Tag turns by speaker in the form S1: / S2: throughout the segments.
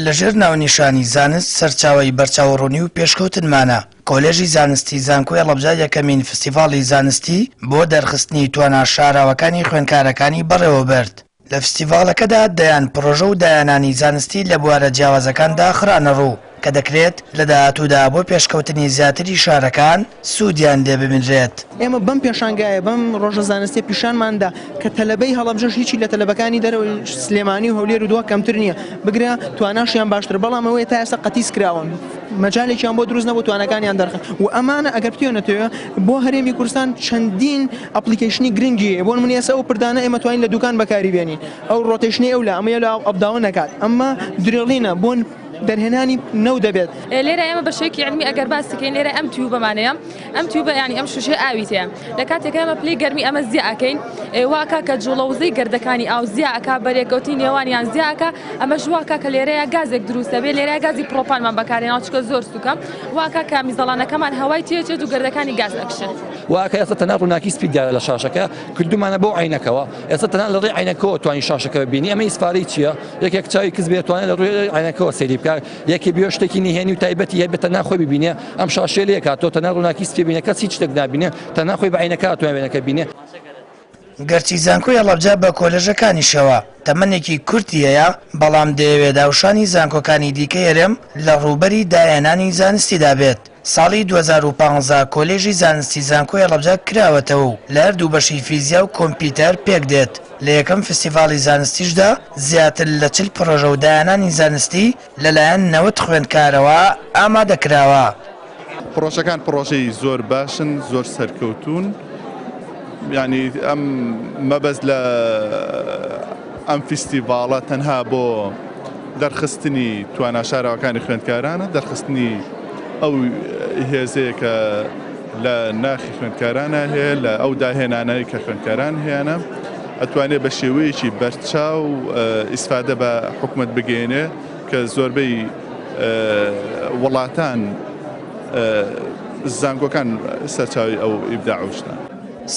S1: لەژێر ناونیشانی زانست سەرچاوەی بەرچاوڕوونی و پێشکەوتنمانە. کۆلێژی زانستی زانکۆی هەڵەبجە یەکەمین فستیڤاڵی زانستی بۆ دەرخستنی توانە شاراوەکانی خوێندکارەکانی بەڕێوە برد. لە فستیڤاڵەکەدا دەیان پرۆژە و دایانانی زانستی لە بوارە جیاوازەکاندا خرانە ڕوو کە دەکرێت لە داهاتوودا بۆ پێشکەوتنی زیاتری شارەکان سوودیان لێ ببینرێت.
S2: ئێمە بەم پێشانگایە بەم ڕۆژە زانستی پیشانماندا کە تەلەبەی هەڵەبجەش هیچی لە تەلەبەکانی دەرەوە سلێمانی و هەولێر و دووە کەمتر نییە بگرە تواناشیان باشتر، بەڵام ئەوەیە تا ئێستا قەتیس کراون مەجالێکیان بۆ دروست نەبوو توانەکانیان دەرخن و ئەمانە ئەگەر بتێنێتەوە بۆ هەرێمی کوردستان چەندین ئەپلیکیشنی گرنگی بۆ نمونە ئێستا ئەو پردانە ئێمە توانین لە دوکان بەکاری بێنین، ئەو ڕۆتێشنی ئەو لە ئەمە لە ئەپداون نەکات، ئەمە درێڵینە بۆ دەرهێنانی نەو دەبێت.
S3: لێرە ئێمە بە شێکی علمی ئەگەر باسەکەین لێرە ئەم تیوبەمانەیە، ئەم تیوبە ینی ئەم شوشێ ئاویتەیە لە کاتێکە ئەمە پلەی گەرمی ئەمە زیاکەین واکە کە جوڵەوزەی گەردەکانی ئاو زیاکە بەرێکەوتی نێوانیان زیاکە، ئەمە ژواکە کە لێرەیە گازێک دروستە بێ، لێرە گازی پرۆپانمان بەکارێناوە چکە زۆر سوکە واکە کە میزەڵانەکەمان هەوای تێچێت و گەردەکانی گاز نەکشن.
S4: واکە ئێستا تەنها ڕووناکی سپیدە لە شاشەکە کردومانە بۆ عینەکەوە، ئێستا تەنها لە ڕێی عینەکەەوە توانی شاشەکە ببینی. ئەمە ئیسفارەی چییە؟ یەکێک چاوی کەس بێتوانێت لە ڕووی عینەکەەوە سەیری بکات، یەکی بێ شتێکی نهێنی و تایبەتی هەیە بێتە ناخۆی ببینێ ئەم شاشێ لێ کاتەوە تەنها ڕووناکی سپی بینێ کەس هیچ شتێک نابینێ تەنها خۆی بە عینەکە توانێت بینێ.
S1: گەرچی زانکۆی هەڵەبجە بە کۆلێژەکانیشەوە تەمەنێکی کورتی هەیە، بەڵام دەیەوێت داوشانی زانکۆکانی دیکە هێرم لە ڕووبەری دایانانی زانستیدا بێت. ساڵی 2015 کۆلێژی زانستی زانکۆی هەڵەبجە کراوەتەوە و لە هەردوو بەشی فیزیا و کۆمپیوتەر پێک دێت. لە یەکەم فستیڤاڵی زانستیشدا زیاتر لە 40 پرۆژە و دایانانی زانستی لەلایەن 90 خوێندکارەوە ئامادەکراوە.
S5: پرۆژەکان پرۆژەی زۆر باشن، زۆر سەرکەوتون، یعنی ئەم مەبەست لە ئەم فستیڤاڵە تەنها بۆ دەرخستنی توانە شاراوەکانی خوێندکارانە، دەرخستنی ئەو هێزەیە کە لە ناخی خوێندکارانە هەیە، لە ئەو داهێنانەی کە خوێندکاران هەیەە ئەتوانێت بە شێوەیەکی بەرچاو ئیسفادە بە حکومەت بگەێنێ کە زۆربەی وڵاتان زانکۆکان سەرچاوی ئەو ئیبداعوشتان.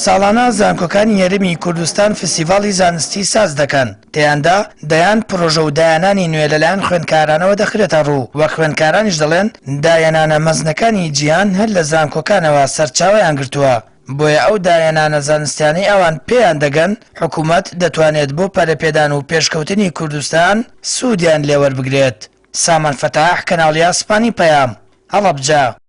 S1: ساڵانە زانکۆکانی یەرێمی کوردستان فستیڤاڵی زانستی ساز دەکەن، تێیاندا دەیان پرۆژە و دایانانی نوێ لەلایەن خوێندکارانەوە دەخرێتە ڕوو وە خوێندکارانیش دەڵێن دایانانە مەزنەکانی جیهان هەر لە زانکۆکانەوە سەرچاوەیان گرتووە، بۆیە ئەو دایانانە زانستیانەی ئەوان پێیان دەگەن حکوومەت دەتوانێت بۆ پەرەپێدان و پێشکەوتنی کوردستان سوودیان لێوەربگرێت. سامان فەتاح، کەناڵی ئاسپانی پەیام، هەڵەبجە.